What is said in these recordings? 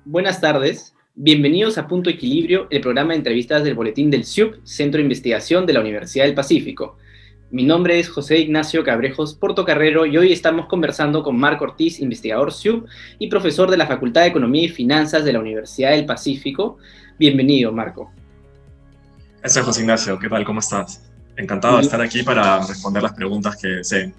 Buenas tardes, bienvenidos a Punto Equilibrio, el programa de entrevistas del Boletín del CIUP, Centro de Investigación de la Universidad del Pacífico. Mi nombre es José Ignacio Cabrejos Portocarrero y hoy estamos conversando con Marco Ortiz, investigador CIUP y profesor de la Facultad de Economía y Finanzas de la Universidad del Pacífico. Bienvenido, Marco. Gracias, José Ignacio. ¿Qué tal? ¿Cómo estás? Encantado de estar aquí para responder las preguntas que deseen.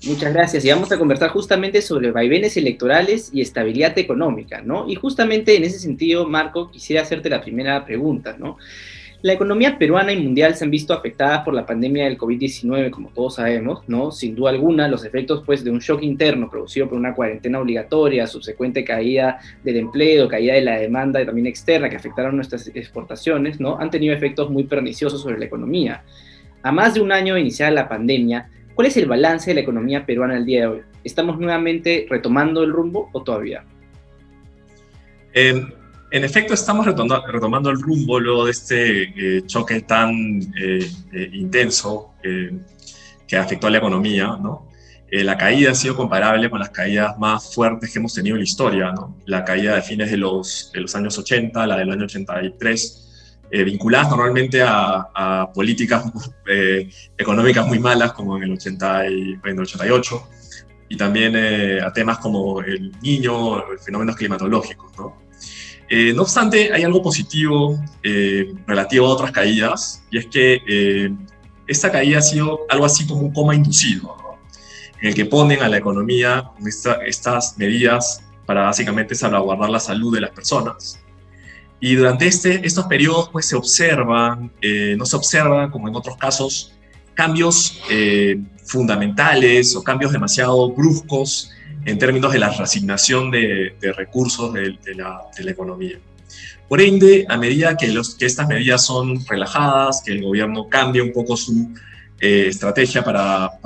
Muchas gracias. Y vamos a conversar justamente sobre vaivenes electorales y estabilidad económica, ¿no? Y justamente en ese sentido, Marco, quisiera hacerte la primera pregunta, ¿no? La economía peruana y mundial se han visto afectadas por la pandemia del COVID-19, como todos sabemos, ¿no? Sin duda alguna, los efectos, pues, de un shock interno producido por una cuarentena obligatoria, subsecuente caída del empleo, caída de la demanda y también externa que afectaron nuestras exportaciones, ¿no? Han tenido efectos muy perniciosos sobre la economía. A más de un año de iniciar la pandemia, ¿cuál es el balance de la economía peruana al día de hoy? ¿Estamos nuevamente retomando el rumbo o todavía? En efecto, estamos retomando el rumbo luego de este choque tan intenso que afectó a la economía, ¿no? La caída ha sido comparable con las caídas más fuertes que hemos tenido en la historia, ¿no? La caída de fines de los años 80, la del año 83, vinculadas normalmente a políticas económicas muy malas, como en el 88, y también a temas como el Niño, fenómenos climatológicos, ¿no? No obstante, hay algo positivo relativo a otras caídas, y es que esta caída ha sido algo así como un coma inducido, ¿no? En el que ponen a la economía estas medidas para básicamente salvaguardar la salud de las personas. Y durante estos periodos pues, no se observan, como en otros casos, cambios fundamentales o cambios demasiado bruscos en términos de la reasignación de recursos de la economía. Por ende, a medida que estas medidas son relajadas, que el gobierno cambia un poco su estrategia para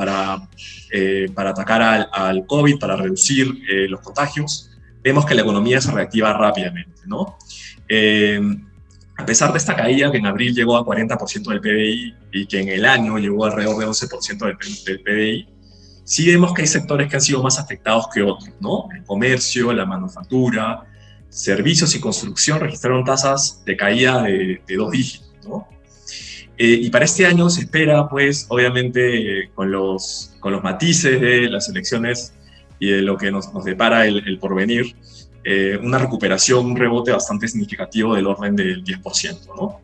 atacar al COVID, para reducir los contagios, vemos que la economía se reactiva rápidamente, ¿no? A pesar de esta caída, que en abril llegó a 40% del PBI y que en el año llegó alrededor de 11% del PBI, sí vemos que hay sectores que han sido más afectados que otros, ¿no? El comercio, la manufactura, servicios y construcción registraron tasas de caída de 2 dígitos, ¿no? Y para este año se espera, pues, obviamente, con los matices de las elecciones y de lo que nos depara el porvenir, una recuperación, un rebote bastante significativo del orden del 10%, ¿no?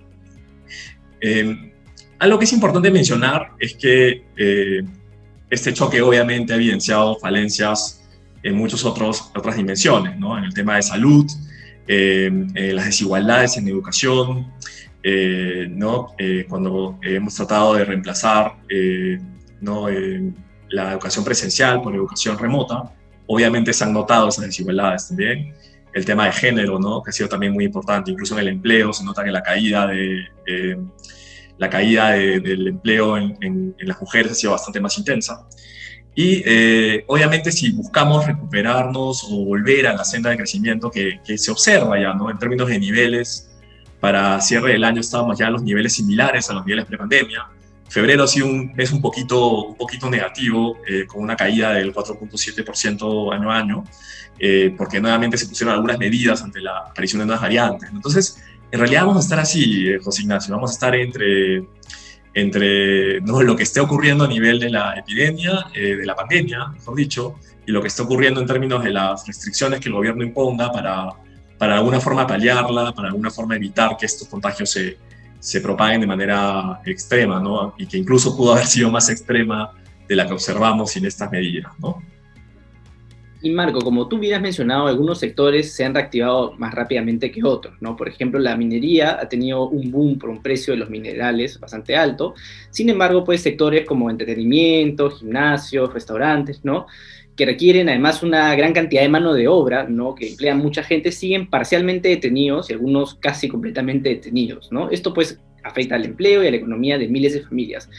Algo que es importante mencionar es que este choque obviamente ha evidenciado falencias en muchas otras dimensiones, ¿no? En el tema de salud, las desigualdades en educación, ¿no? Cuando hemos tratado de reemplazar ¿no? La educación presencial por educación remota, obviamente se han notado esas desigualdades también. El tema de género, ¿no? Que ha sido también muy importante, incluso en el empleo se nota que la caída del empleo en las mujeres ha sido bastante más intensa. Y obviamente si buscamos recuperarnos o volver a la senda de crecimiento que se observa ya, ¿no? En términos de niveles, para cierre del año estábamos ya en los niveles similares a los niveles prepandemia. Febrero ha sido un mes un poquito negativo, con una caída del 4.7% año a año, porque nuevamente se pusieron algunas medidas ante la aparición de nuevas variantes. Entonces, en realidad vamos a estar así, José Ignacio, vamos a estar entre ¿no? lo que esté ocurriendo a nivel de la epidemia, de la pandemia, mejor dicho, y lo que esté ocurriendo en términos de las restricciones que el gobierno imponga para de alguna forma paliarla, para de alguna forma evitar que estos contagios se propaguen de manera extrema, ¿no? Y que incluso pudo haber sido más extrema de la que observamos sin estas medidas, ¿no? Y Marco, como tú bien has mencionado, algunos sectores se han reactivado más rápidamente que otros, ¿no? Por ejemplo, la minería ha tenido un boom por un precio de los minerales bastante alto. Sin embargo, pues sectores como entretenimiento, gimnasios, restaurantes, ¿no? Que requieren además una gran cantidad de mano de obra, ¿no? Que emplean mucha gente, siguen parcialmente detenidos y algunos casi completamente detenidos, ¿no? Esto pues afecta al empleo y a la economía de miles de familias.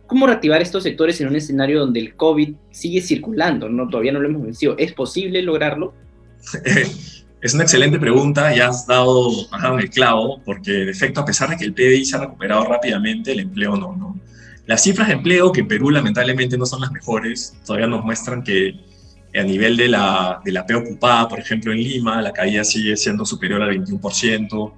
¿Cómo reactivar estos sectores en un escenario donde el COVID sigue circulando, ¿no? Todavía no lo hemos vencido. ¿Es posible lograrlo? Es una excelente pregunta y has dado en el clavo, porque en efecto, a pesar de que el PBI se ha recuperado rápidamente, el empleo no. Las cifras de empleo, que en Perú lamentablemente no son las mejores, todavía nos muestran que A nivel de la P ocupada, por ejemplo, en Lima, la caída sigue siendo superior al 21%.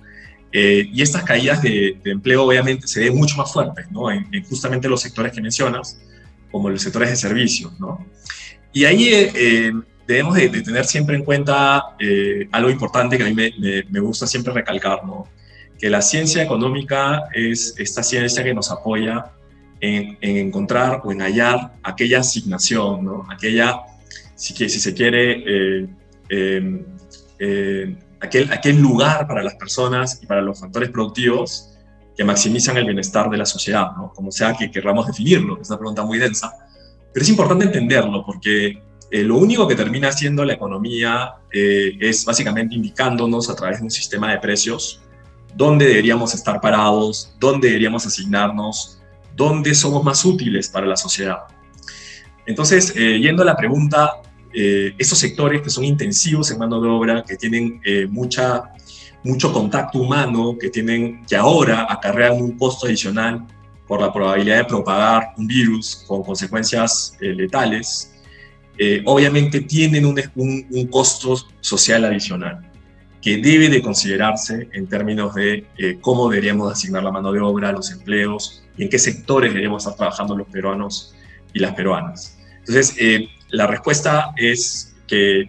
Y estas caídas de empleo obviamente se ven mucho más fuertes, ¿no? En justamente los sectores que mencionas, como los sectores de servicios, ¿no? Y ahí debemos de tener siempre en cuenta algo importante que a mí me gusta siempre recalcar, ¿no? Que la ciencia económica es esta ciencia que nos apoya en encontrar o en hallar aquella asignación, ¿no? Aquella, si se quiere, aquel lugar para las personas y para los factores productivos que maximizan el bienestar de la sociedad, ¿no? Como sea que queramos definirlo, es una pregunta muy densa, pero es importante entenderlo porque lo único que termina haciendo la economía es básicamente indicándonos a través de un sistema de precios dónde deberíamos estar parados, dónde deberíamos asignarnos, dónde somos más útiles para la sociedad. Entonces, yendo a la pregunta, esos sectores que son intensivos en mano de obra, que tienen mucho contacto humano, que ahora acarrean un costo adicional por la probabilidad de propagar un virus con consecuencias letales, obviamente tienen un costo social adicional que debe de considerarse en términos de cómo deberíamos asignar la mano de obra, los empleos, y en qué sectores deberíamos estar trabajando los peruanos y las peruanas. Entonces, la respuesta es que,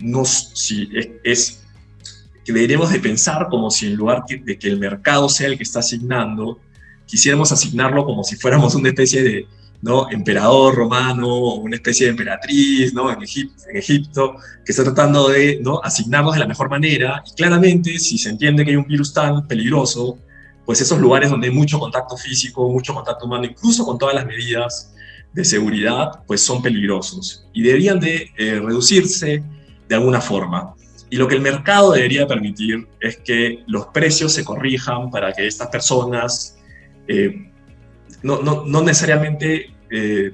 que deberíamos de pensar como si en lugar de que el mercado sea el que está asignando, quisiéramos asignarlo como si fuéramos una especie de, ¿no?, emperador romano o una especie de emperatriz, ¿no?, en Egipto, que está tratando de, ¿no?, asignarnos de la mejor manera. Y claramente, si se entiende que hay un virus tan peligroso, pues esos lugares donde hay mucho contacto físico, mucho contacto humano, incluso con todas las medidas de seguridad, pues son peligrosos y deberían de reducirse de alguna forma. Y lo que el mercado debería permitir es que los precios se corrijan para que estas personas no necesariamente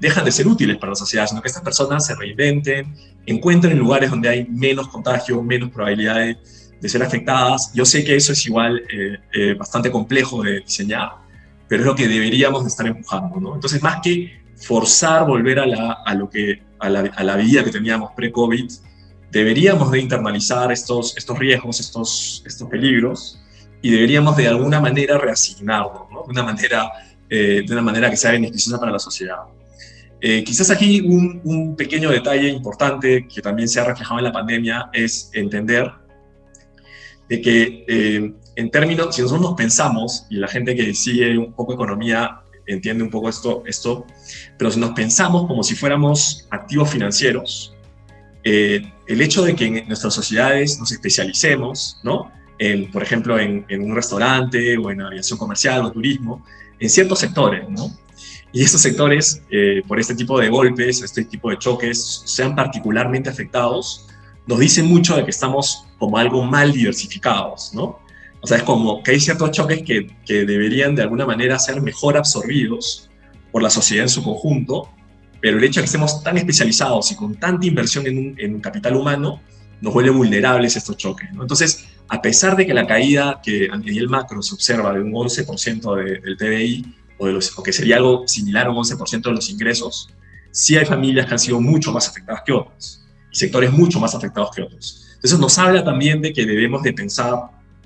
dejan de ser útiles para la sociedad, sino que estas personas se reinventen, encuentren lugares donde hay menos contagios, menos probabilidades de ser afectadas. Yo sé que eso es igual bastante complejo de diseñar, pero es lo que deberíamos de estar empujando, ¿no? Entonces, más que forzar volver a la vida que teníamos pre-COVID, deberíamos de internalizar estos riesgos, estos peligros, y deberíamos de alguna manera reasignarlos, ¿no? De una manera que sea beneficiosa para la sociedad. Quizás aquí un pequeño detalle importante que también se ha reflejado en la pandemia es entender de que en términos, si nosotros nos pensamos, y la gente que sigue un poco economía entiende un poco esto, pero si nos pensamos como si fuéramos activos financieros, el hecho de que en nuestras sociedades nos especialicemos, ¿no?, por ejemplo, en un restaurante o en aviación comercial o turismo, en ciertos sectores, ¿no? Y estos sectores, por este tipo de golpes, este tipo de choques, sean particularmente afectados, nos dicen mucho de que estamos como algo mal diversificados, ¿no? O sea, es como que hay ciertos choques que deberían de alguna manera ser mejor absorbidos por la sociedad en su conjunto, pero el hecho de que estemos tan especializados y con tanta inversión en un capital humano nos vuelve vulnerables a estos choques, ¿no? Entonces, a pesar de que la caída que a nivel macro se observa de un 11% del PBI, o que sería algo similar a un 11% de los ingresos, sí hay familias que han sido mucho más afectadas que otras, y sectores mucho más afectados que otros. Entonces nos habla también de que debemos de pensar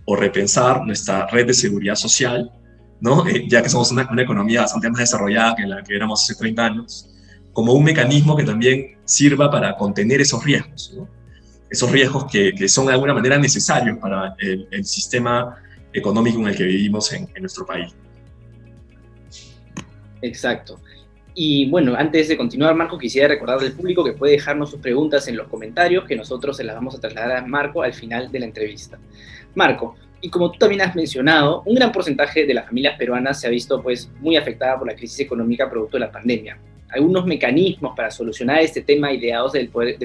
o repensar nuestra red de seguridad social, ¿no? Ya que somos una economía bastante más desarrollada que la que éramos hace 30 años, como un mecanismo que también sirva para contener esos riesgos, ¿no? Esos riesgos que son de alguna manera necesarios para el sistema económico en el que vivimos en nuestro país. Exacto. Y bueno, antes de continuar, Marco, quisiera recordarle al público que puede dejarnos sus preguntas en los comentarios, que nosotros se las vamos a trasladar a Marco al final de la entrevista. Marco, y como tú también has mencionado, un gran porcentaje de las familias peruanas se ha visto pues muy afectada por la crisis económica producto de la pandemia. Algunos mecanismos para solucionar este tema ideados desde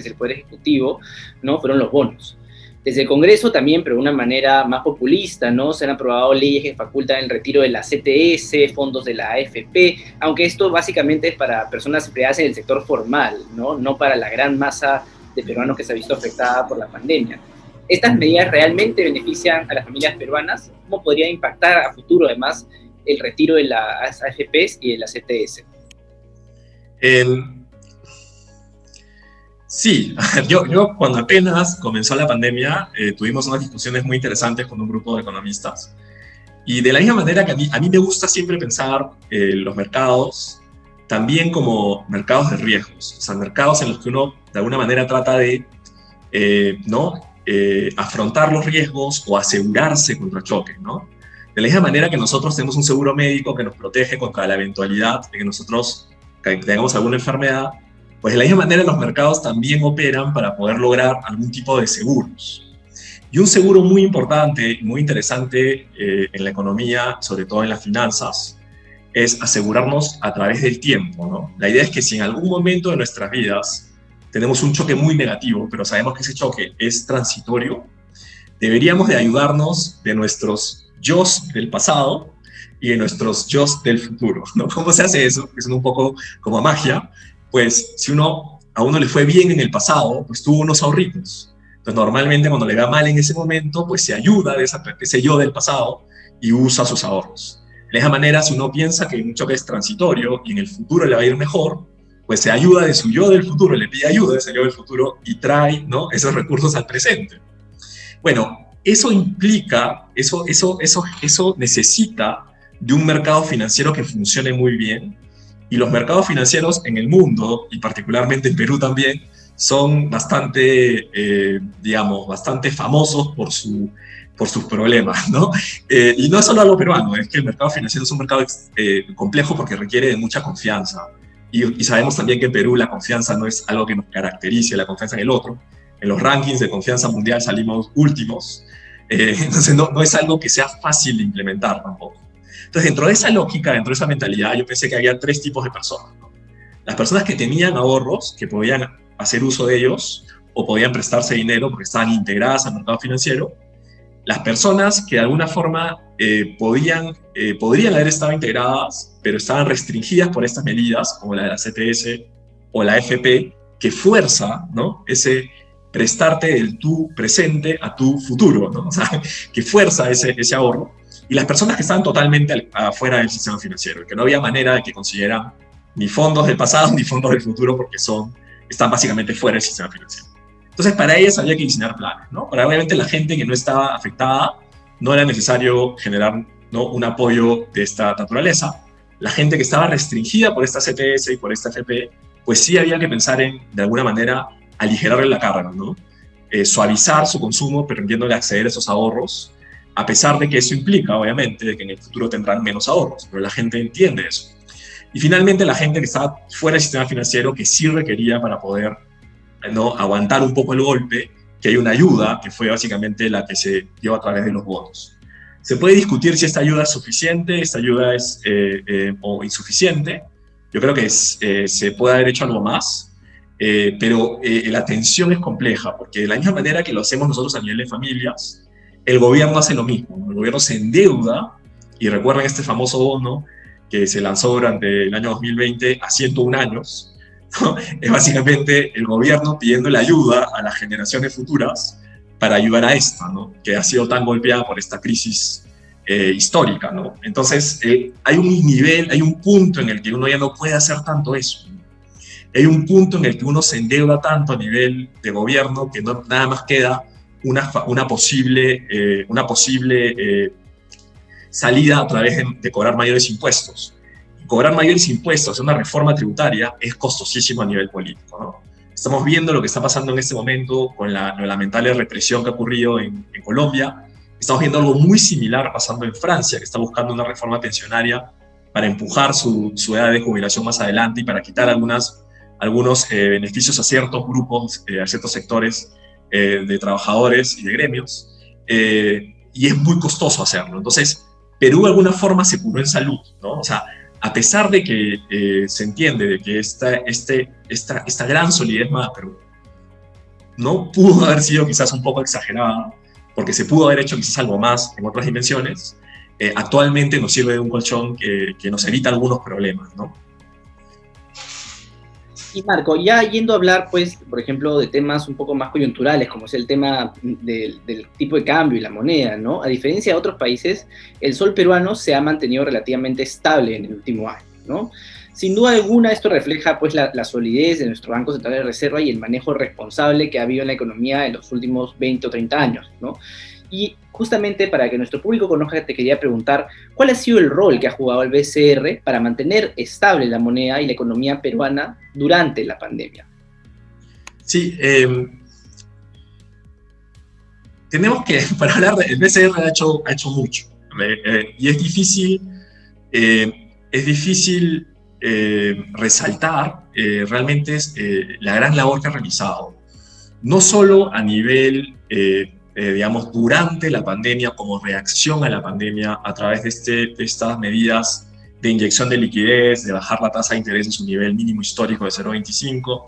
el Poder Ejecutivo, ¿no?, fueron los bonos. Desde el Congreso también, pero de una manera más populista, ¿no?, se han aprobado leyes que facultan el retiro de la CTS, fondos de la AFP, aunque esto básicamente es para personas empleadas en el sector formal, no para la gran masa de peruanos que se ha visto afectada por la pandemia. ¿Estas medidas realmente benefician a las familias peruanas? ¿Cómo podría impactar a futuro, además, el retiro de las AFPs y de la CTS? Sí, yo cuando apenas comenzó la pandemia, tuvimos unas discusiones muy interesantes con un grupo de economistas. Y de la misma manera que a mí me gusta siempre pensar los mercados también como mercados de riesgos, o sea, mercados en los que uno de alguna manera trata de ¿no? Afrontar los riesgos o asegurarse contra choques, ¿no? De la misma manera que nosotros tenemos un seguro médico que nos protege contra la eventualidad de que nosotros tengamos alguna enfermedad, pues de la misma manera los mercados también operan para poder lograr algún tipo de seguros. Y un seguro muy importante, muy interesante en la economía, sobre todo en las finanzas, es asegurarnos a través del tiempo, ¿no? La idea es que si en algún momento de nuestras vidas tenemos un choque muy negativo, pero sabemos que ese choque es transitorio, deberíamos de ayudarnos de nuestros yos del pasado y de nuestros yos del futuro, ¿no? ¿Cómo se hace eso? Es un poco como magia. Pues si a uno le fue bien en el pasado, pues tuvo unos ahorritos. Entonces normalmente cuando le va mal en ese momento, pues se ayuda de ese yo del pasado y usa sus ahorros. De esa manera, si uno piensa que un choque es transitorio y en el futuro le va a ir mejor, pues se ayuda de su yo del futuro, le pide ayuda de ese yo del futuro y trae, ¿no?, esos recursos al presente. Bueno, eso implica, eso necesita de un mercado financiero que funcione muy bien, y los mercados financieros en el mundo, y particularmente en Perú también, son bastante, digamos, bastante famosos por sus problemas, ¿no? Y no es solo algo peruano, es que el mercado financiero es un mercado complejo porque requiere de mucha confianza. Y sabemos también que en Perú la confianza no es algo que nos caracterice, la confianza en el otro. En los rankings de confianza mundial salimos últimos. Entonces no es algo que sea fácil de implementar tampoco. Entonces, dentro de esa lógica, dentro de esa mentalidad, yo pensé que había tres tipos de personas, ¿no? Las personas que tenían ahorros, que podían hacer uso de ellos, o podían prestarse dinero porque estaban integradas al mercado financiero. Las personas que de alguna forma podrían haber estado integradas, pero estaban restringidas por estas medidas, como la de la CTS o la FP, que fuerza, ¿no?, ese prestarte del tu presente a tu futuro, ¿no? O sea, que fuerza ese ahorro. Y las personas que estaban totalmente afuera del sistema financiero, que no había manera de que consiguieran ni fondos del pasado ni fondos del futuro porque están básicamente fuera del sistema financiero. Entonces, para ellas había que diseñar planes, ¿no? Para obviamente la gente que no estaba afectada, no era necesario generar, ¿no?, un apoyo de esta naturaleza. La gente que estaba restringida por esta CTS y por esta FP, pues sí había que pensar en, de alguna manera, aligerarle la carga, ¿no? Suavizar su consumo, permitiéndole acceder a esos ahorros, a pesar de que eso implica, obviamente, de que en el futuro tendrán menos ahorros, pero la gente entiende eso. Y finalmente la gente que estaba fuera del sistema financiero, que sí requería para poder, ¿no?, aguantar un poco el golpe, que hay una ayuda, que fue básicamente la que se dio a través de los bonos. Se puede discutir si esta ayuda es suficiente, esta ayuda es o insuficiente. Yo creo que se puede haber hecho algo más, pero la tensión es compleja, porque de la misma manera que lo hacemos nosotros a nivel de familias, el gobierno hace lo mismo. El gobierno se endeuda, y recuerden este famoso bono que se lanzó durante el año 2020 a 101 años, ¿no? Es básicamente el gobierno pidiendo la ayuda a las generaciones futuras para ayudar a esta, ¿no?, que ha sido tan golpeada por esta crisis histórica, ¿no? Entonces, hay un punto en el que uno ya no puede hacer tanto eso, ¿no? Hay un punto en el que uno se endeuda tanto a nivel de gobierno que nada más queda una posible salida a través de cobrar mayores impuestos. Cobrar mayores impuestos en una reforma tributaria es costosísimo a nivel político, ¿no? Estamos viendo lo que está pasando en este momento con la lamentable represión que ha ocurrido en Colombia. Estamos viendo algo muy similar pasando en Francia, que está buscando una reforma pensionaria para empujar su edad de jubilación más adelante y para quitar algunos beneficios a ciertos grupos, a ciertos sectores de trabajadores y de gremios, y es muy costoso hacerlo. Entonces, Perú de alguna forma se curó en salud, ¿no? O sea, a pesar de que se entiende de que esta gran solidez macro no pudo haber sido quizás un poco exagerada, porque se pudo haber hecho quizás algo más en otras dimensiones, actualmente nos sirve de un colchón que nos evita algunos problemas, ¿no? Y Marco, ya yendo a hablar, pues, por ejemplo, de temas un poco más coyunturales, como es el tema del tipo de cambio y la moneda, ¿no? A diferencia de otros países, el sol peruano se ha mantenido relativamente estable en el último año, ¿no? Sin duda alguna, esto refleja pues la solidez de nuestro Banco Central de Reserva y el manejo responsable que ha habido en la economía en los últimos 20 o 30 años, ¿no? Y justamente para que nuestro público conozca, te quería preguntar, ¿cuál ha sido el rol que ha jugado el BCR para mantener estable la moneda y la economía peruana durante la pandemia? Sí, tenemos que, para hablar del BCR ha hecho mucho, y es difícil resaltar realmente la gran labor que ha realizado, no solo a nivel, digamos, durante la pandemia, como reacción a la pandemia, a través de estas medidas de inyección de liquidez, de bajar la tasa de interés a su nivel mínimo histórico de 0,25,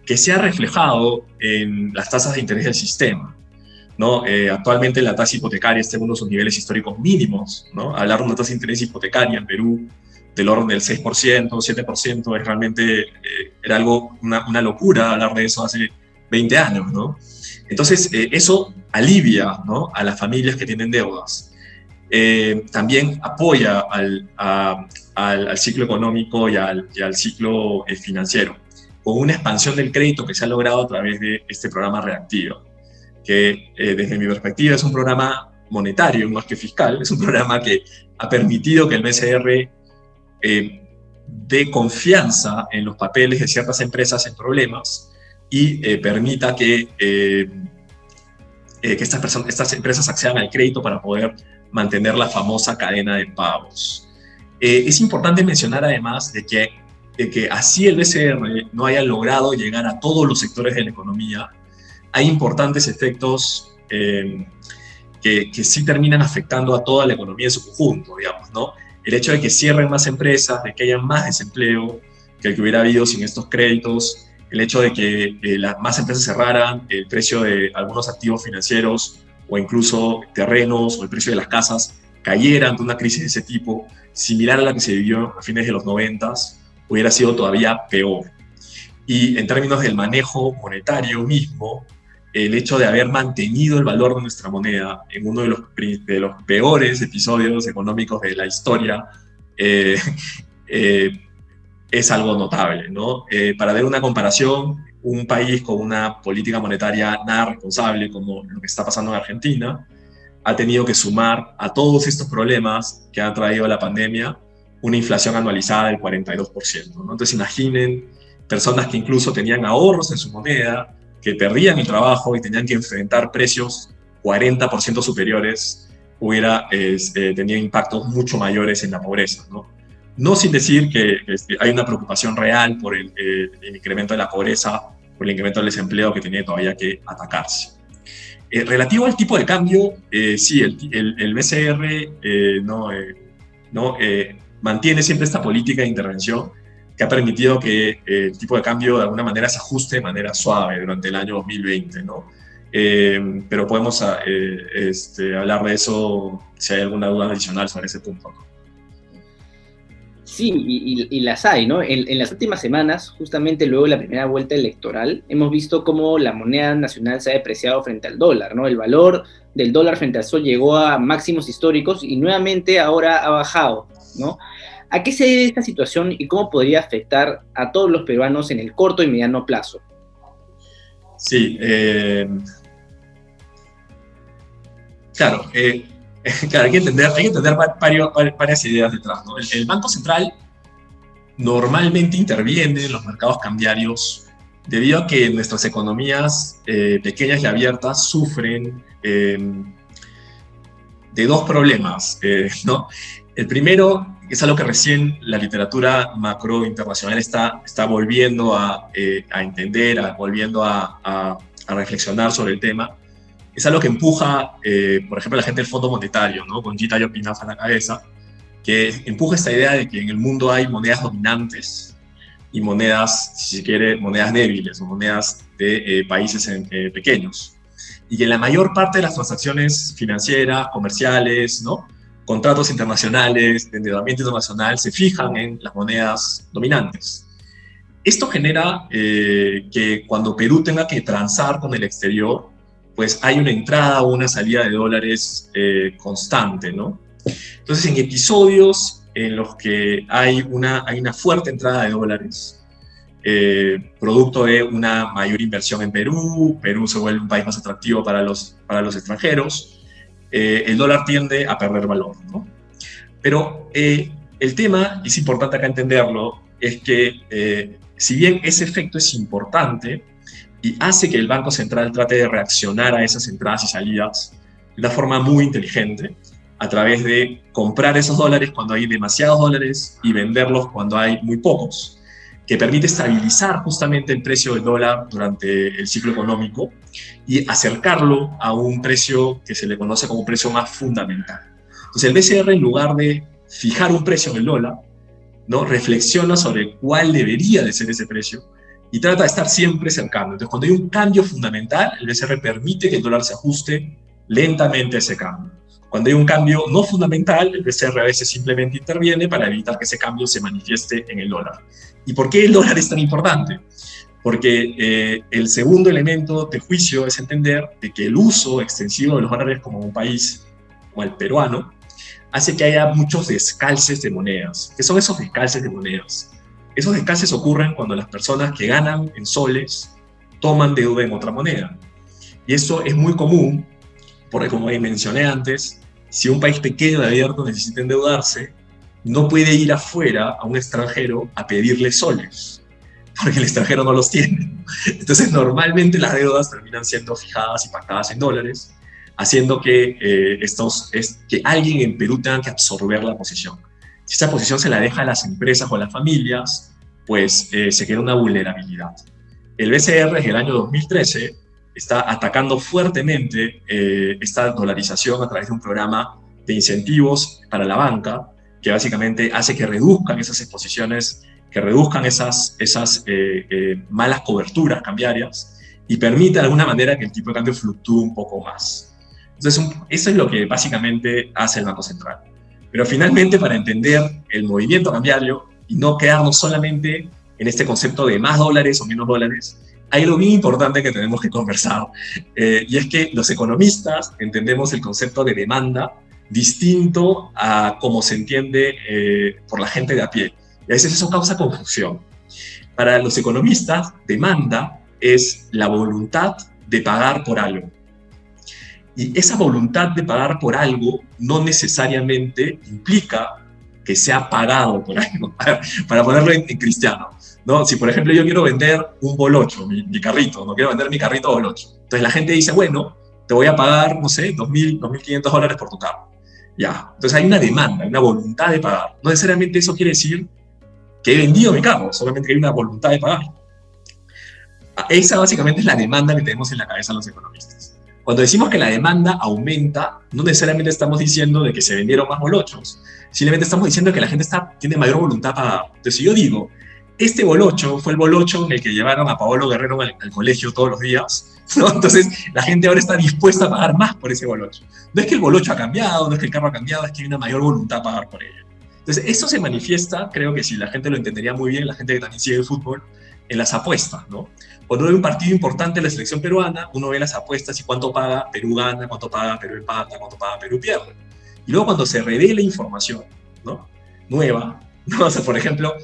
que se ha reflejado en las tasas de interés del sistema, ¿no? Actualmente la tasa hipotecaria está en uno de sus niveles históricos mínimos, ¿no? Hablar de una tasa de interés hipotecaria en Perú del orden del 6%, 7%, es realmente, era algo, una locura hablar de eso hace 20 años, ¿no? Entonces, eso alivia, ¿no?, a las familias que tienen deudas. También apoya al ciclo económico y al ciclo financiero, con una expansión del crédito que se ha logrado a través de este programa Reactiva, que desde mi perspectiva es un programa monetario más que fiscal, es un programa que ha permitido que el BCR dé confianza en los papeles de ciertas empresas en problemas y permita que estas empresas accedan al crédito para poder mantener la famosa cadena de pagos. Es importante mencionar además de que así el BCR no haya logrado llegar a todos los sectores de la economía, hay importantes efectos que sí terminan afectando a toda la economía en su conjunto, digamos, ¿no? El hecho de que cierren más empresas, de que haya más desempleo que el que hubiera habido sin estos créditos, el hecho de que más empresas cerraran, el precio de algunos activos financieros o incluso terrenos o el precio de las casas cayera ante una crisis de ese tipo, similar a la que se vivió a fines de los 90, hubiera sido todavía peor. Y en términos del manejo monetario mismo, el hecho de haber mantenido el valor de nuestra moneda en uno de los peores episodios económicos de la historia es algo notable, ¿no? Para ver una comparación, un país con una política monetaria nada responsable como lo que está pasando en Argentina ha tenido que sumar a todos estos problemas que ha traído la pandemia una inflación anualizada del 42%, ¿no? Entonces imaginen personas que incluso tenían ahorros en su moneda, que perdían el trabajo y tenían que enfrentar precios 40% superiores, tenido impactos mucho mayores en la pobreza, ¿no? No sin decir que hay una preocupación real por el incremento de la pobreza, por el incremento del desempleo que tiene todavía que atacarse. Relativo al tipo de cambio, sí, el BCR mantiene siempre esta política de intervención que ha permitido que el tipo de cambio de alguna manera se ajuste de manera suave durante el año 2020, ¿no? Pero podemos hablar de eso si hay alguna duda adicional sobre ese punto, ¿no? Sí, y las hay, ¿no? En las últimas semanas, justamente luego de la primera vuelta electoral, hemos visto cómo la moneda nacional se ha depreciado frente al dólar, ¿no? El valor del dólar frente al sol llegó a máximos históricos y nuevamente ahora ha bajado, ¿no? ¿A qué se debe esta situación y cómo podría afectar a todos los peruanos en el corto y mediano plazo? Sí, claro, claro, hay que entender varias ideas detrás, ¿no? El Banco Central normalmente interviene en los mercados cambiarios debido a que nuestras economías pequeñas y abiertas sufren de dos problemas, ¿no? El primero es algo que recién la literatura macro internacional está volviendo a entender, volviendo a reflexionar sobre el tema. Es algo que empuja, por ejemplo, la gente del Fondo Monetario, ¿no?, con Gita Yopinaf a la cabeza, que empuja esta idea de que en el mundo hay monedas dominantes y monedas, si se quiere, monedas débiles o monedas de países pequeños. Y que la mayor parte de las transacciones financieras, comerciales, ¿no?, contratos internacionales, de endeudamiento internacional, se fijan en las monedas dominantes. Esto genera que cuando Perú tenga que transar con el exterior, pues hay una entrada o una salida de dólares constante, ¿no? Entonces, en episodios en los que hay una fuerte entrada de dólares, producto de una mayor inversión en Perú. Perú se vuelve un país más atractivo para los extranjeros. El dólar tiende a perder valor, ¿no? Pero el tema, y es importante acá entenderlo, es que si bien ese efecto es importante y hace que el Banco Central trate de reaccionar a esas entradas y salidas de una forma muy inteligente, a través de comprar esos dólares cuando hay demasiados dólares y venderlos cuando hay muy pocos, que permite estabilizar justamente el precio del dólar durante el ciclo económico y acercarlo a un precio que se le conoce como un precio más fundamental. Entonces el BCR, en lugar de fijar un precio en el dólar, ¿no?, reflexiona sobre cuál debería de ser ese precio y trata de estar siempre cercano. Entonces, cuando hay un cambio fundamental, el BCR permite que el dólar se ajuste lentamente a ese cambio. Cuando hay un cambio no fundamental, el BCR a veces simplemente interviene para evitar que ese cambio se manifieste en el dólar. ¿Y por qué el dólar es tan importante? Porque el segundo elemento de juicio es entender de que el uso extensivo de los dólares como un país como el peruano hace que haya muchos descalces de monedas. ¿Qué son esos descalces de monedas? Esos descalces ocurren cuando las personas que ganan en soles toman deuda en otra moneda. Y eso es muy común, porque como mencioné antes, si un país pequeño y abierto necesita endeudarse, no puede ir afuera a un extranjero a pedirle soles, porque el extranjero no los tiene. Entonces, normalmente las deudas terminan siendo fijadas y pactadas en dólares, haciendo que, que alguien en Perú tenga que absorber la posición. Si esa posición se la deja a las empresas o a las familias, pues se queda una vulnerabilidad. El BCR desde el año 2013 está atacando fuertemente esta dolarización a través de un programa de incentivos para la banca, que básicamente hace que reduzcan esas exposiciones, que reduzcan esas malas coberturas cambiarias y permite de alguna manera que el tipo de cambio fluctúe un poco más. Entonces, eso es lo que básicamente hace el Banco Central. Pero finalmente, para entender el movimiento cambiario y no quedarnos solamente en este concepto de más dólares o menos dólares, hay algo bien importante que tenemos que conversar, y es que los economistas entendemos el concepto de demanda distinto a cómo se entiende por la gente de a pie. Y a veces eso causa confusión. Para los economistas, demanda es la voluntad de pagar por algo. Y esa voluntad de pagar por algo no necesariamente implica que sea pagado por algo. Para ponerlo en cristiano, ¿no? Si, por ejemplo, yo quiero vender un bolocho, mi carrito, no quiero vender mi carrito bolocho. Entonces la gente dice, bueno, te voy a pagar, no sé, $2.000, $2.500 por tu carro. Ya. Entonces hay una demanda, una voluntad de pagar. No necesariamente eso quiere decir que he vendido mi carro, solamente que hay una voluntad de pagar. Esa básicamente es la demanda que tenemos en la cabeza los economistas. Cuando decimos que la demanda aumenta, no necesariamente estamos diciendo de que se vendieron más bolochos, simplemente estamos diciendo que la gente tiene mayor voluntad a pagar. Entonces, si yo digo, este bolocho fue el bolocho en el que llevaron a Paolo Guerrero al colegio todos los días, ¿no? Entonces la gente ahora está dispuesta a pagar más por ese bolocho. No es que el bolocho ha cambiado, no es que el carro ha cambiado, es que hay una mayor voluntad a pagar por ello. Entonces, eso se manifiesta, creo que si la gente lo entendería muy bien, la gente que también sigue el fútbol, en las apuestas, ¿no? Cuando hay un partido importante en la selección peruana, uno ve las apuestas y cuánto paga Perú gana, cuánto paga Perú empata, cuánto paga Perú pierde. Y luego cuando se revela información, ¿no?, nueva, ¿no? O sea, por ejemplo,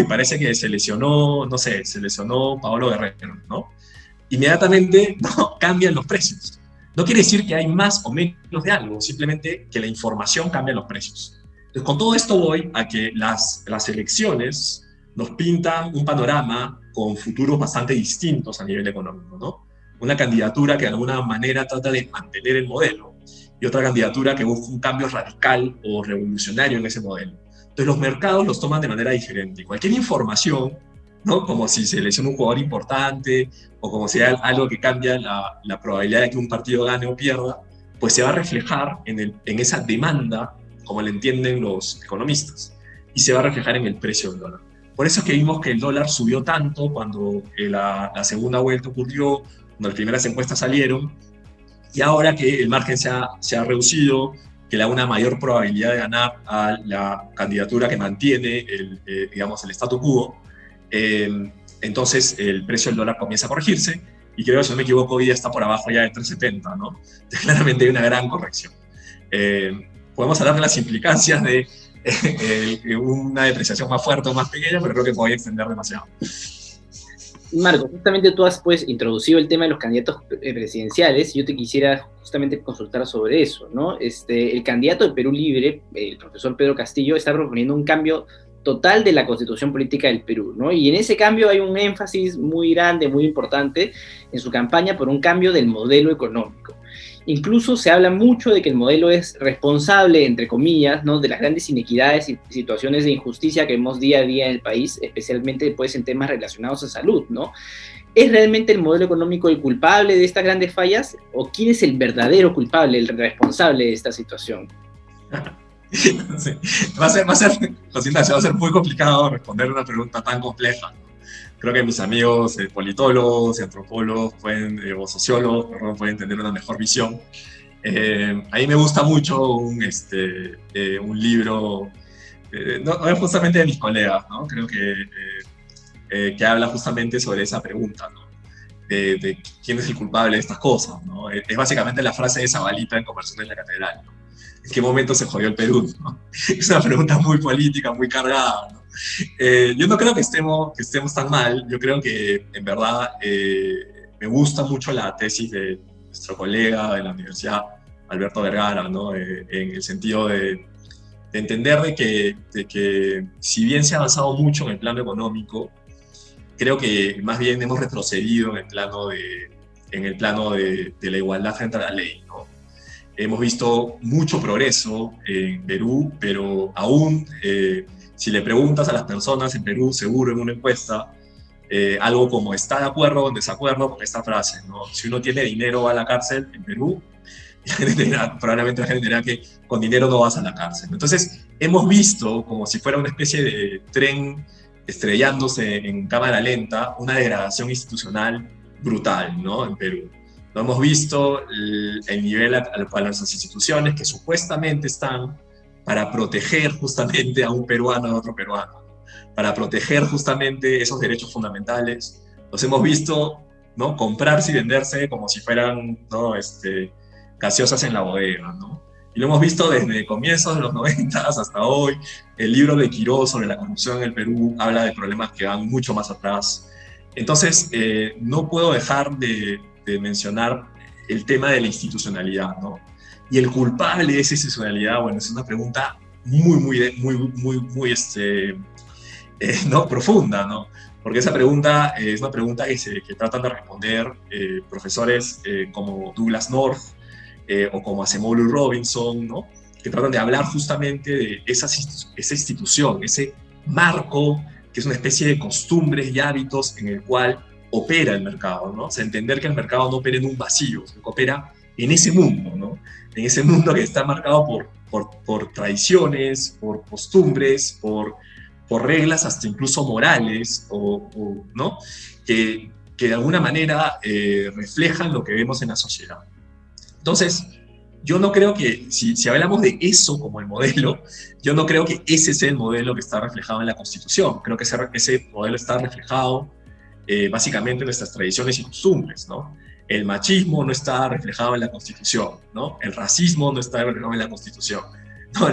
parece que se lesionó Paolo Guerrero, ¿no? Inmediatamente, ¿no?, cambian los precios. No quiere decir que hay más o menos de algo, simplemente que la información cambia los precios. Entonces, con todo esto voy a que las elecciones nos pintan un panorama con futuros bastante distintos a nivel económico, ¿no? Una candidatura que de alguna manera trata de mantener el modelo y otra candidatura que busca un cambio radical o revolucionario en ese modelo. Entonces los mercados los toman de manera diferente. Cualquier información, ¿no?, como si se lesiona un jugador importante o como si hay algo que cambia la probabilidad de que un partido gane o pierda, pues se va a reflejar en esa demanda, como le entienden los economistas, y se va a reflejar en el precio del dólar. Por eso es que vimos que el dólar subió tanto cuando la segunda vuelta ocurrió, cuando las primeras encuestas salieron, y ahora que el margen se ha reducido, que le da una mayor probabilidad de ganar a la candidatura que mantiene el statu quo, entonces el precio del dólar comienza a corregirse, y creo que si no me equivoco hoy ya está por abajo ya de 3.70, ¿no? Entonces, claramente hay una gran corrección. Podemos hablar de las implicancias de una depreciación más fuerte o más pequeña, pero creo que podría extender demasiado. Marco, justamente tú has pues introducido el tema de los candidatos presidenciales y yo te quisiera justamente consultar sobre eso, ¿no? El candidato de Perú Libre, el profesor Pedro Castillo, está proponiendo un cambio total de la constitución política del Perú, ¿no? Y en ese cambio hay un énfasis muy grande, muy importante en su campaña por un cambio del modelo económico. Incluso se habla mucho de que el modelo es responsable, entre comillas, ¿no?, de las grandes inequidades y situaciones de injusticia que vemos día a día en el país, especialmente pues, en temas relacionados a salud, ¿no? ¿Es realmente el modelo económico el culpable de estas grandes fallas? ¿O quién es el verdadero culpable, el responsable de esta situación? Sí. Va a ser, Jacinta, va a ser muy complicado responder una pregunta tan compleja. Creo que mis amigos politólogos y antropólogos o sociólogos pueden tener una mejor visión. A mí me gusta mucho un libro, no es justamente de mis colegas, ¿no? Creo que habla justamente sobre esa pregunta, ¿no? De quién es el culpable de estas cosas, ¿no? Es básicamente la frase de Zabalita en Conversaciones en la Catedral, ¿no? ¿En qué momento se jodió el Perú, ¿no? Es una pregunta muy política, muy cargada, ¿no? Yo no creo que estemos tan mal. Yo creo que, en verdad, me gusta mucho la tesis de nuestro colega de la universidad, Alberto Vergara, ¿no? En el sentido de entender de que si bien se ha avanzado mucho en el plano económico, creo que más bien hemos retrocedido en el plano de la igualdad frente a la ley, ¿no? Hemos visto mucho progreso en Perú, pero aún, si le preguntas a las personas en Perú, seguro en una encuesta, algo como ¿está de acuerdo o en desacuerdo con esta frase, ¿no? Si uno tiene dinero va a la cárcel en Perú, probablemente la gente dirá que con dinero no vas a la cárcel. Entonces, hemos visto, como si fuera una especie de tren estrellándose en cámara lenta, una degradación institucional brutal, ¿no?, en Perú. No hemos visto el nivel al cual las instituciones que supuestamente están para proteger justamente a un peruano a otro peruano, para proteger justamente esos derechos fundamentales. Los hemos visto, ¿no?, comprarse y venderse como si fueran, ¿no?, gaseosas en la bodega, ¿no? Y lo hemos visto desde comienzos de los 90 hasta hoy. El libro de Quirós sobre la corrupción en el Perú habla de problemas que van mucho más atrás. Entonces, no puedo dejar de mencionar el tema de la institucionalidad, ¿no? Y el culpable de esa institucionalidad, bueno, es una pregunta muy ¿no?, profunda, ¿no? Porque esa pregunta es una pregunta que tratan de responder profesores como Douglas North o como Acemoglu Robinson, ¿no?, que tratan de hablar justamente de esa institución, ese marco que es una especie de costumbres y hábitos en el cual opera el mercado, ¿no? O sea, entender que el mercado no opera en un vacío, sino que opera en ese mundo, ¿no? En ese mundo que está marcado por tradiciones, por costumbres, por reglas hasta incluso morales, ¿no?, que de alguna manera reflejan lo que vemos en la sociedad. Entonces, yo no creo que, si hablamos de eso como el modelo, yo no creo que ese sea el modelo que está reflejado en la Constitución. Creo que ese modelo está reflejado básicamente en nuestras tradiciones y costumbres, ¿no? El machismo no está reflejado en la Constitución, ¿no? El racismo no está reflejado en la Constitución, ¿no?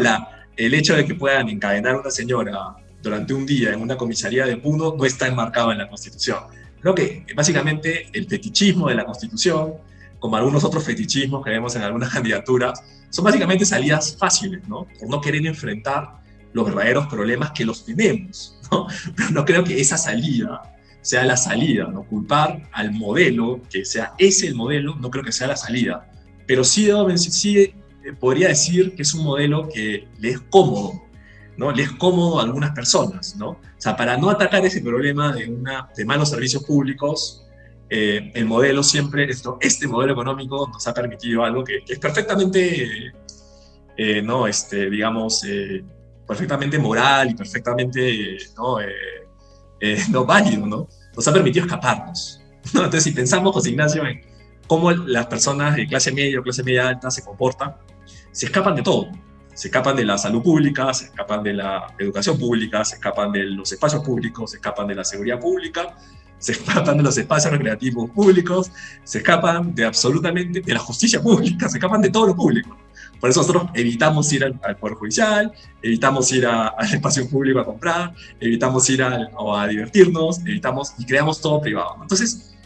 El hecho de que puedan encadenar a una señora durante un día en una comisaría de Puno no está enmarcado en la Constitución. Creo que básicamente el fetichismo de la Constitución, como algunos otros fetichismos que vemos en algunas candidaturas, son básicamente salidas fáciles, ¿no?, por no querer enfrentar los verdaderos problemas que los tenemos, ¿no? Pero no creo que esa salida sea la salida, ¿no? Culpar al modelo, que sea ese el modelo, no creo que sea la salida. Pero sí podría decir que es un modelo que le es cómodo, ¿no? Le es cómodo a algunas personas, ¿no? O sea, para no atacar ese problema de malos servicios públicos, el modelo siempre, este modelo económico nos ha permitido algo que es perfectamente, ¿no? Digamos, perfectamente moral y perfectamente, ¿no?, no válido, ¿no? Nos ha permitido escaparnos, ¿no? Entonces, si pensamos, José Ignacio, en cómo las personas de clase media o clase media alta se comportan, se escapan de todo. Se escapan de la salud pública, se escapan de la educación pública, se escapan de los espacios públicos, se escapan de la seguridad pública, se escapan de los espacios recreativos públicos, se escapan de absolutamente de la justicia pública, se escapan de todo lo público, Por eso nosotros evitamos ir al Poder Judicial, evitamos ir al espacio público a comprar, evitamos ir a divertirnos, evitamos y creamos todo privado, ¿no? Entonces,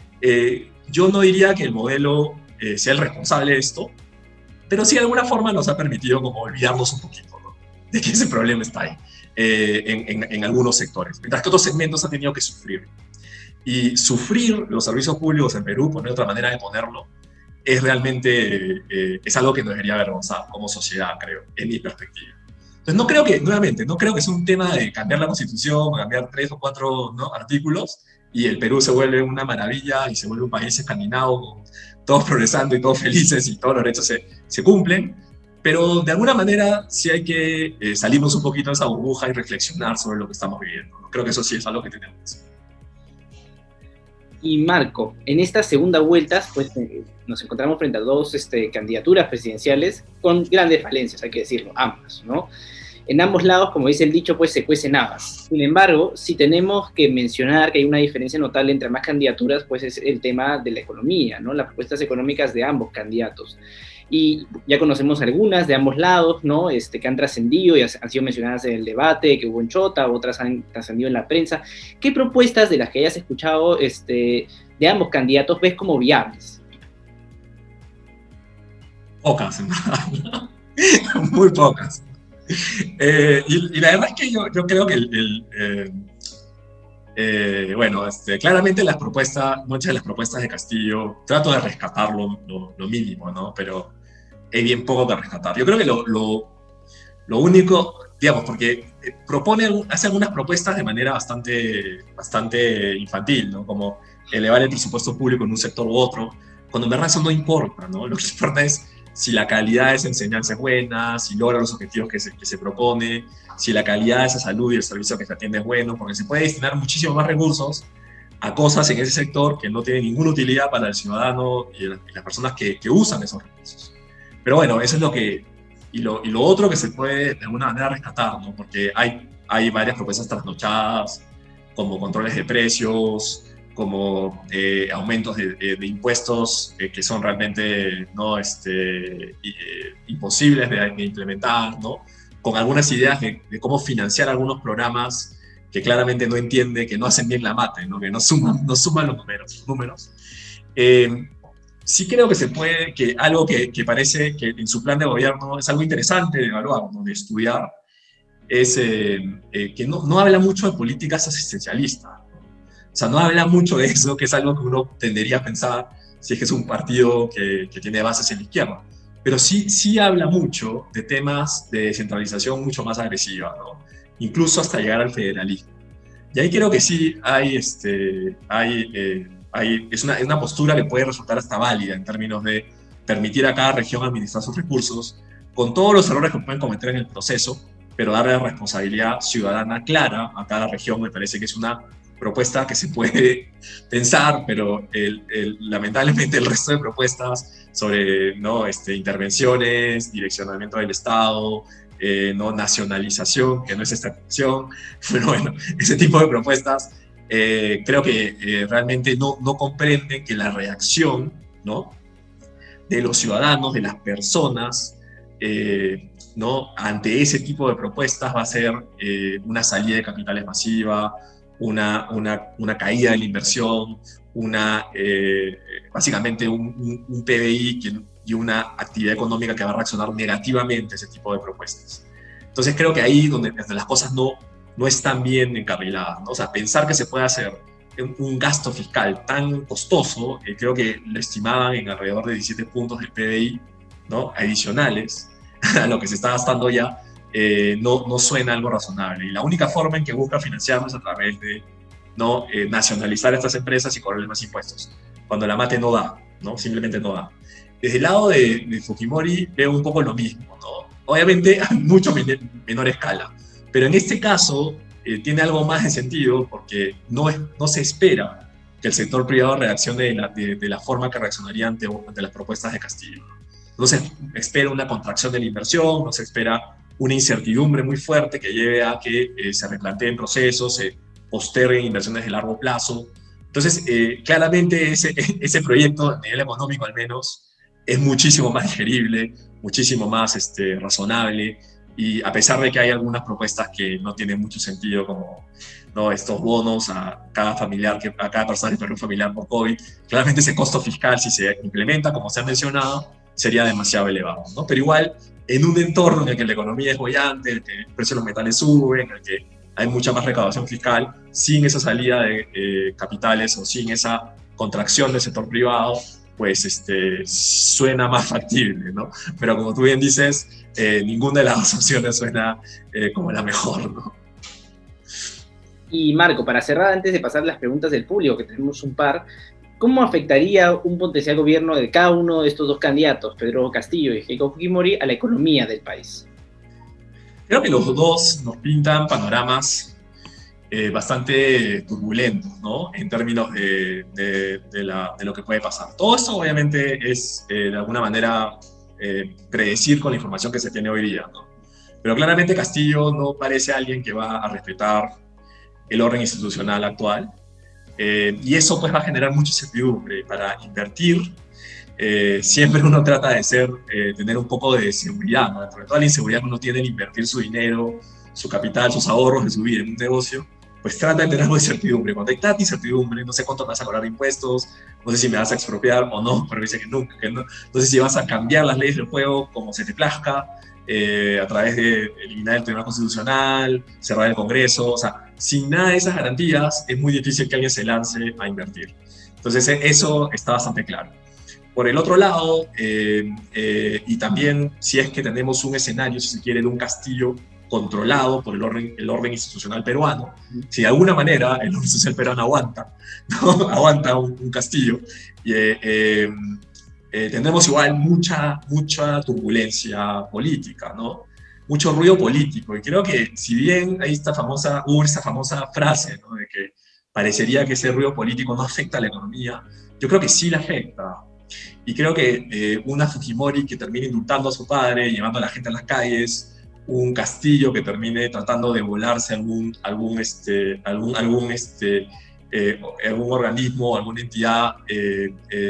yo no diría que el modelo sea el responsable de esto, pero sí de alguna forma nos ha permitido como olvidarnos un poquito, ¿no?, de que ese problema está ahí en algunos sectores, mientras que otros segmentos han tenido que sufrir. Y sufrir los servicios públicos en Perú, por otra manera de ponerlo, es realmente es algo que nos debería avergonzar como sociedad, creo, en mi perspectiva. Entonces no creo que, nuevamente, no creo que sea un tema de cambiar la Constitución, cambiar 3 o 4, ¿no?, artículos, y el Perú se vuelve una maravilla y se vuelve un país escandinavo, todos progresando y todos felices y todos los derechos se cumplen, pero de alguna manera sí hay que salirnos un poquito de esa burbuja y reflexionar sobre lo que estamos viviendo, ¿no? Creo que eso sí es algo que tenemos que hacer. Y Marco, en estas segunda vueltas, pues nos encontramos frente a dos candidaturas presidenciales con grandes falencias, hay que decirlo, ambas, ¿no? En ambos lados, como dice el dicho, pues se cuecen habas. Sin embargo, si tenemos que mencionar que hay una diferencia notable entre ambas candidaturas, pues es el tema de la economía, ¿no? Las propuestas económicas de ambos candidatos. Y ya conocemos algunas de ambos lados, ¿no? Que han trascendido y han sido mencionadas en el debate que hubo en Chota, otras han trascendido en la prensa. ¿Qué propuestas de las que hayas escuchado de ambos candidatos ves como viables? Pocas, en verdad. Muy pocas. Y la verdad es que yo creo que bueno, claramente las propuestas, muchas de las propuestas de Castillo, trato de rescatar lo mínimo, ¿no? Pero hay bien poco que rescatar. Yo creo que lo único, digamos, porque hace algunas propuestas de manera bastante infantil, ¿no? Como elevar el presupuesto público en un sector u otro, cuando en verdad eso no importa, ¿no? Lo que importa es si la calidad de esa enseñanza es buena, si logra los objetivos que se propone, si la calidad de esa salud y el servicio que se atiende es bueno, porque se puede destinar muchísimo más recursos a cosas en ese sector que no tienen ninguna utilidad para el ciudadano y las personas que usan esos recursos. Pero bueno, eso es lo que... Y lo otro que se puede de alguna manera rescatar, ¿no? Porque hay varias propuestas trasnochadas, como controles de precios, como aumentos de impuestos que son realmente, ¿no?, imposibles de implementar, ¿no?, con algunas ideas de cómo financiar algunos programas que claramente no entiende, que no hacen bien la mate, ¿no?, que no suman los números. Sí creo que se puede, que algo que parece que en su plan de gobierno es algo interesante de evaluar, ¿no?, de estudiar, es que no habla mucho de políticas asistencialistas. O sea, no habla mucho de eso, que es algo que uno tendería a pensar si es que es un partido que tiene bases en la izquierda. Pero sí habla mucho de temas de descentralización mucho más agresiva, ¿no? Incluso hasta llegar al federalismo. Y ahí creo que sí es una postura que puede resultar hasta válida en términos de permitir a cada región administrar sus recursos, con todos los errores que pueden cometer en el proceso, pero darle responsabilidad ciudadana clara a cada región. Me parece que es una propuesta que se puede pensar, pero lamentablemente el resto de propuestas sobre, ¿no?, intervenciones, direccionamiento del Estado, ¿no?, nacionalización, que no es esta cuestión, pero bueno, ese tipo de propuestas creo que realmente no comprenden que la reacción, ¿no?, de los ciudadanos, de las personas, ¿no?, ante ese tipo de propuestas va a ser una salida de capitales masiva, una caída de la inversión, básicamente un PBI y una actividad económica que va a reaccionar negativamente a ese tipo de propuestas. Entonces creo que ahí donde las cosas no están bien encarriladas, ¿no? O sea, pensar que se puede hacer un gasto fiscal tan costoso, creo que lo estimaban en alrededor de 17 puntos del PBI, ¿no?, adicionales a lo que se está gastando ya, no suena algo razonable. Y la única forma en que busca financiarlo es a través de, ¿no?, nacionalizar estas empresas y cobrarles más impuestos. Cuando la mate no da, ¿no?, simplemente no da. Desde el lado de Fujimori veo un poco lo mismo, ¿no? Obviamente a mucho menor escala, pero en este caso tiene algo más de sentido porque no se espera que el sector privado reaccione de la forma que reaccionaría ante las propuestas de Castillo. No se espera una contracción de la inversión, no se espera una incertidumbre muy fuerte que lleve a que se replanteen procesos, se posterguen inversiones de largo plazo. Entonces, claramente ese proyecto, a nivel económico al menos, es muchísimo más digerible, muchísimo más razonable, y a pesar de que hay algunas propuestas que no tienen mucho sentido, como ¿no? estos bonos a cada familiar, a cada persona que perdió un familiar por COVID, claramente ese costo fiscal, si se implementa, como se ha mencionado, sería demasiado elevado, ¿no? Pero igual, en un entorno en el que la economía es bollante, en el que el precio de los metales sube, en el que hay mucha más recaudación fiscal, sin esa salida de capitales o sin esa contracción del sector privado, pues suena más factible, ¿no? Pero como tú bien dices, ninguna de las dos opciones suena como la mejor, ¿no? Y Marco, para cerrar, antes de pasar las preguntas del público, que tenemos un par, ¿cómo afectaría un potencial gobierno de cada uno de estos dos candidatos, Pedro Castillo y Keiko Fujimori, a la economía del país? Creo que los dos nos pintan panoramas bastante turbulentos, ¿no? En términos de lo que puede pasar. Todo esto obviamente es de alguna manera predecir con la información que se tiene hoy día, ¿no? Pero claramente Castillo no parece alguien que va a respetar el orden institucional actual, y eso pues va a generar mucha incertidumbre. Para invertir, siempre uno trata de tener un poco de seguridad, ¿no? Dentro de toda la inseguridad que uno tiene en invertir su dinero, su capital, sus ahorros de su vida en un negocio, pues trata de tener algo de incertidumbre. Cuando hay tanta incertidumbre, no sé cuánto vas a cobrar de impuestos, no sé si me vas a expropiar o no, pero dice que nunca, que no sé si vas a cambiar las leyes del juego como se te plazca, a través de eliminar el Tribunal Constitucional, cerrar el Congreso. O sea, sin nada de esas garantías es muy difícil que alguien se lance a invertir. Entonces eso está bastante claro. Por el otro lado, y también si es que tenemos un escenario, si se quiere, de un Castillo controlado por el orden institucional peruano, si de alguna manera el orden institucional peruano aguanta, ¿no? Aguanta un Castillo, y, tendremos igual mucha turbulencia política, ¿no? Mucho ruido político. Y creo que si bien hay esta famosa frase, ¿no? De que parecería que ese ruido político no afecta a la economía, yo creo que sí la afecta. Y creo que una Fujimori que termine indultando a su padre, llevando a la gente a las calles, un Castillo que termine tratando de volarse algún organismo, alguna entidad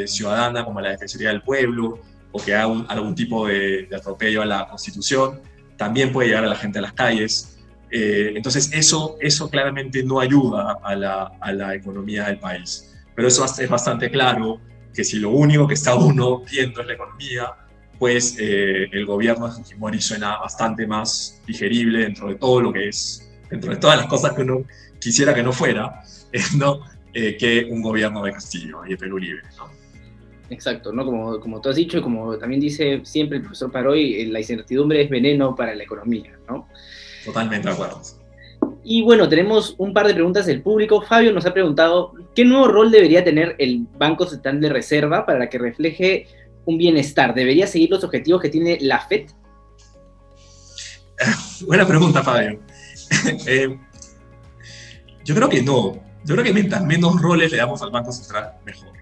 ciudadana como la Defensoría del Pueblo, o que haga algún tipo de atropello a la Constitución, también puede llevar a la gente a las calles. Entonces eso claramente no ayuda a la economía del país. Pero eso es bastante claro, que si lo único que está uno viendo es la economía, pues el gobierno de Fujimori suena bastante más digerible dentro de todo lo que es, dentro de todas las cosas que uno quisiera que no fuera, ¿no? Que un gobierno de Castillo y de Perú Libre, ¿no? Exacto, ¿no? Como tú has dicho, y como también dice siempre el profesor Paroy, la incertidumbre es veneno para la economía, ¿no? Totalmente de acuerdo. Y bueno, tenemos un par de preguntas del público. Fabio nos ha preguntado, ¿qué nuevo rol debería tener el Banco Central de Reserva para que refleje un bienestar? ¿Debería seguir los objetivos que tiene la FED? Buena pregunta, Fabio. Yo creo que no. Yo creo que mientras menos roles le damos al Banco Central, mejor.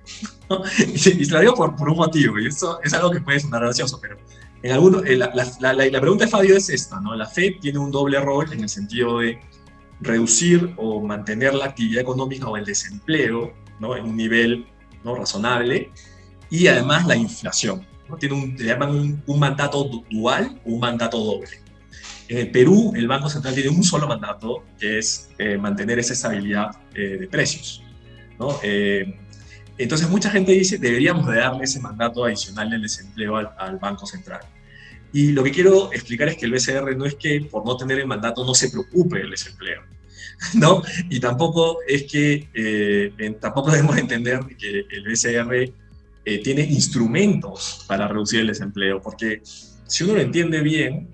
Y se lo digo por un motivo, y esto es algo que puede sonar gracioso, pero la pregunta de Fabio es esta, ¿no? La FED tiene un doble rol en el sentido de reducir o mantener la actividad económica o el desempleo, ¿no? En un nivel, ¿no? razonable, y además la inflación, ¿no? Le llaman un mandato dual o un mandato doble. En el Perú, el Banco Central tiene un solo mandato, que es mantener esa estabilidad de precios, ¿no? Entonces mucha gente dice, deberíamos de darle ese mandato adicional del desempleo al Banco Central. Y lo que quiero explicar es que el BCR no es que por no tener el mandato no se preocupe del desempleo, ¿no? Y tampoco es que, tampoco debemos entender que el BCR tiene instrumentos para reducir el desempleo, porque si uno lo entiende bien,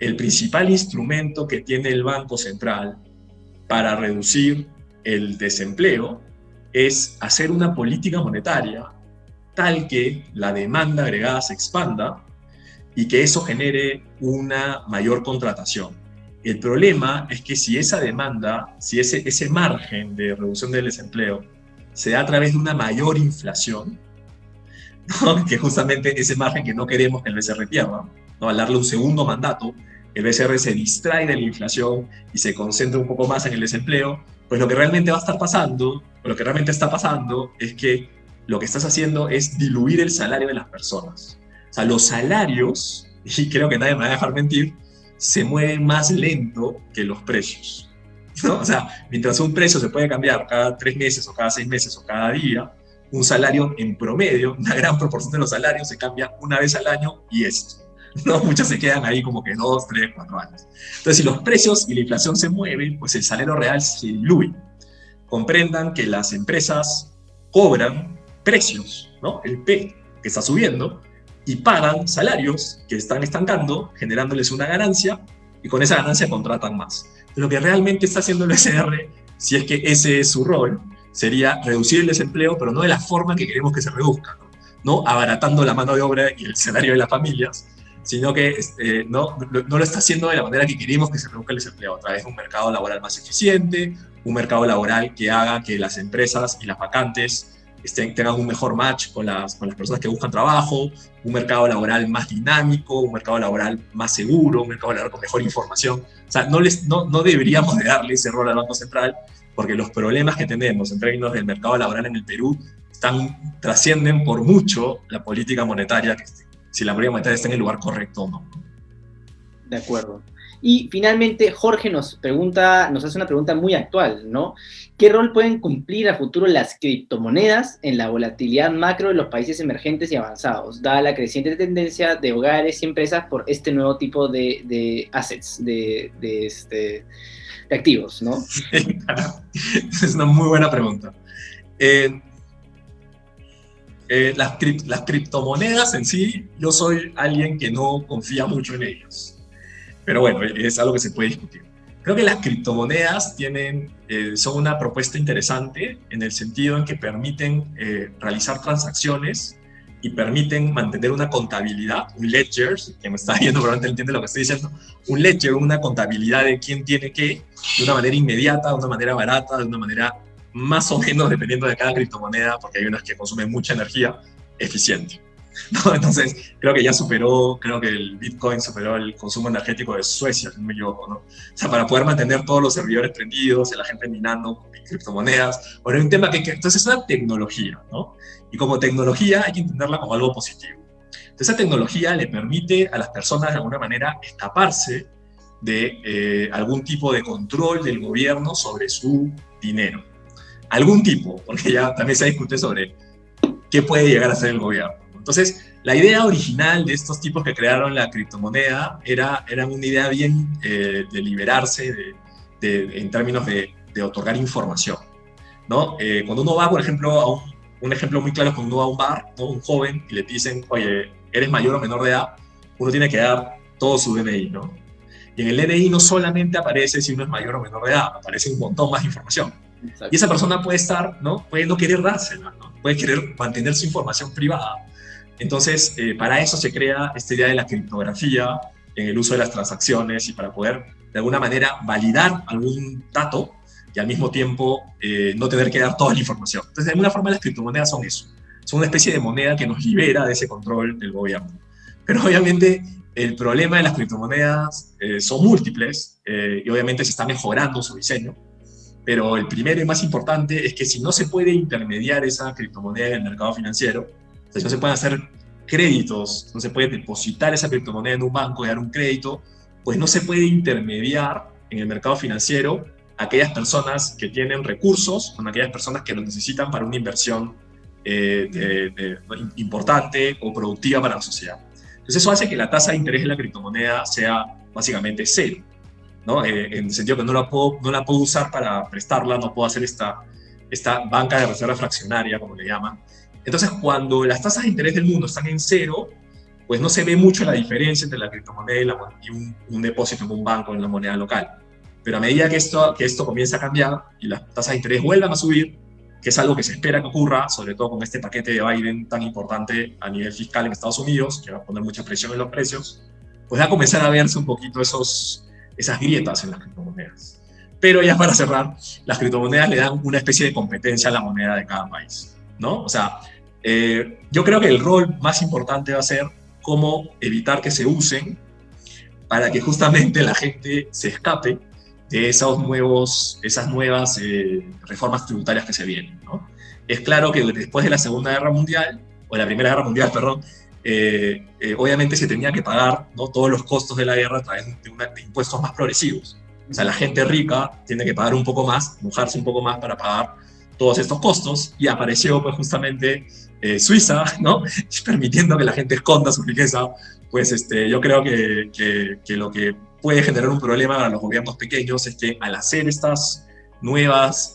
el principal instrumento que tiene el Banco Central para reducir el desempleo es hacer una política monetaria tal que la demanda agregada se expanda y que eso genere una mayor contratación. El problema es que si esa demanda, si ese margen de reducción del desempleo se da a través de una mayor inflación, ¿no? Que justamente ese margen que no queremos que el BCR pierda, ¿no? Al darle un segundo mandato, el BCR se distrae de la inflación y se concentra un poco más en el desempleo, pues lo que realmente va a estar pasando, o lo que realmente está pasando, es que lo que estás haciendo es diluir el salario de las personas. O sea, los salarios, y creo que nadie me va a dejar mentir, se mueven más lento que los precios, ¿no? O sea, mientras un precio se puede cambiar cada 3 meses o cada 6 meses o cada día, un salario en promedio, una gran proporción de los salarios se cambia una vez al año y esto. ¿No? Muchos se quedan ahí como que 2, 3, 4 años. Entonces, si los precios y la inflación se mueven, pues el salario real se diluye. Comprendan que las empresas cobran precios, ¿no? El P que está subiendo, y pagan salarios que están estancando, generándoles una ganancia, y con esa ganancia contratan más. Lo que realmente está haciendo el SR, si es que ese es su rol, sería reducir el desempleo, pero no de la forma que queremos que se reduzca, ¿no? Abaratando la mano de obra y el salario de las familias, sino que no lo está haciendo de la manera que queremos que se reduzca el desempleo, a través de un mercado laboral más eficiente, un mercado laboral que haga que las empresas y las vacantes tengan un mejor match con las personas que buscan trabajo, un mercado laboral más dinámico, un mercado laboral más seguro, un mercado laboral con mejor información. O sea, no deberíamos de darle ese rol al Banco Central, porque los problemas que tenemos en términos del mercado laboral en el Perú trascienden por mucho la política monetaria, si la política monetaria está en el lugar correcto o no. De acuerdo. Y finalmente, Jorge nos hace una pregunta muy actual, ¿no? ¿Qué rol pueden cumplir a futuro las criptomonedas en la volatilidad macro de los países emergentes y avanzados, dada la creciente tendencia de hogares y empresas por este nuevo tipo de assets, de activos, ¿no? Es una muy buena pregunta. Las criptomonedas en sí, yo soy alguien que no confía mucho en ellas. Pero bueno, es algo que se puede discutir. Creo que las criptomonedas son una propuesta interesante en el sentido en que permiten realizar transacciones y permiten mantener una contabilidad, un ledger, quien me está viendo probablemente entiende lo que estoy diciendo, un ledger, una contabilidad de quién tiene qué, de una manera inmediata, de una manera barata, de una manera más o menos, dependiendo de cada criptomoneda, porque hay unas que consumen mucha energía, eficiente. ¿No? Entonces, creo que el Bitcoin superó el consumo energético de Suecia, si no me equivoco, ¿no? O sea, para poder mantener todos los servidores prendidos y la gente minando criptomonedas. Bueno, es un tema entonces es una tecnología, ¿no? Y como tecnología hay que entenderla como algo positivo. Entonces, esa tecnología le permite a las personas de alguna manera escaparse de algún tipo de control del gobierno sobre su dinero. Algún tipo, porque ya también se discute sobre qué puede llegar a ser el gobierno. Entonces, la idea original de estos tipos que crearon la criptomoneda era una idea bien de liberarse en términos de otorgar información, ¿no? Cuando uno va, por ejemplo, un ejemplo muy claro es cuando uno va a un bar, ¿no? Un joven, y le dicen, oye, ¿eres mayor o menor de edad? Uno tiene que dar todo su DNI, ¿no? Y en el DNI no solamente aparece si uno es mayor o menor de edad, aparece un montón más de información. Exacto. Y esa persona puede no querer dársela, ¿no? Puede querer mantener su información privada. Entonces, para eso se crea esta idea de la criptografía en el uso de las transacciones y para poder, de alguna manera, validar algún dato y al mismo tiempo no tener que dar toda la información. Entonces, de alguna forma, las criptomonedas son eso. Son una especie de moneda que nos libera de ese control del gobierno. Pero obviamente, el problema de las criptomonedas son múltiples y obviamente se está mejorando su diseño. Pero el primero y más importante es que si no se puede intermediar esa criptomoneda en el mercado financiero, no se pueden hacer créditos, no se puede depositar esa criptomoneda en un banco y dar un crédito, pues no se puede intermediar en el mercado financiero a aquellas personas que tienen recursos con aquellas personas que los necesitan para una inversión importante o productiva para la sociedad. Entonces eso hace que la tasa de interés de la criptomoneda sea básicamente cero, ¿no? En el sentido que no la puedo usar para prestarla, no puedo hacer esta banca de reserva fraccionaria, como le llaman. Entonces, cuando las tasas de interés del mundo están en cero, pues no se ve mucho la diferencia entre la criptomoneda y un depósito en un banco en la moneda local. Pero a medida que esto comienza a cambiar y las tasas de interés vuelvan a subir, que es algo que se espera que ocurra, sobre todo con este paquete de Biden tan importante a nivel fiscal en Estados Unidos, que va a poner mucha presión en los precios, pues va a comenzar a verse un poquito esas grietas en las criptomonedas. Pero ya para cerrar, las criptomonedas le dan una especie de competencia a la moneda de cada país, ¿no? O sea, yo creo que el rol más importante va a ser cómo evitar que se usen para que justamente la gente se escape de esas nuevas reformas tributarias que se vienen, ¿no? es claro que después de la Segunda Guerra Mundial, o la Primera Guerra Mundial, perdón, obviamente se tenía que pagar, ¿no?, todos los costos de la guerra a través de impuestos más progresivos. O sea, la gente rica tiene que pagar un poco más, mojarse un poco más para pagar todos estos costos, y apareció pues justamente Suiza, ¿no?, permitiendo que la gente esconda su riqueza. Pues yo creo que lo que puede generar un problema para los gobiernos pequeños es que al hacer estas nuevas,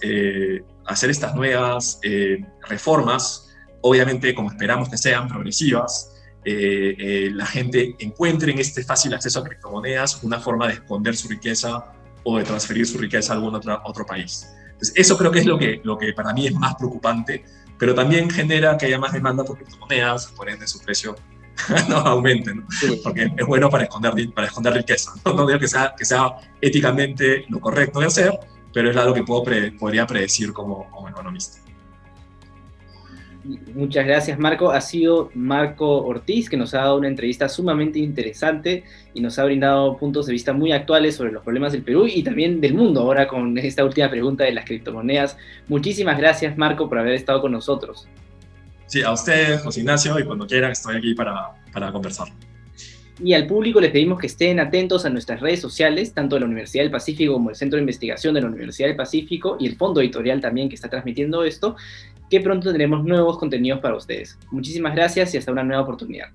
reformas, obviamente como esperamos que sean progresivas, la gente encuentre en este fácil acceso a criptomonedas una forma de esconder su riqueza o de transferir su riqueza a algún otro país. Entonces, eso creo que es lo que para mí es más preocupante, pero también genera que haya más demanda por criptomonedas, por ende su precio no aumente, ¿no? Sí. Porque es bueno para esconder riqueza. No digo que sea éticamente lo correcto de hacer, pero es algo que podría predecir como economista. Muchas gracias, Marco. Ha sido Marco Ortiz, que nos ha dado una entrevista sumamente interesante y nos ha brindado puntos de vista muy actuales sobre los problemas del Perú y también del mundo, ahora con esta última pregunta de las criptomonedas. Muchísimas gracias, Marco, por haber estado con nosotros. Sí, a ustedes, José Ignacio, y cuando quieran estoy aquí para conversar. Y al público les pedimos que estén atentos a nuestras redes sociales, tanto de la Universidad del Pacífico como el Centro de Investigación de la Universidad del Pacífico y el Fondo Editorial también que está transmitiendo esto, que pronto tendremos nuevos contenidos para ustedes. Muchísimas gracias y hasta una nueva oportunidad.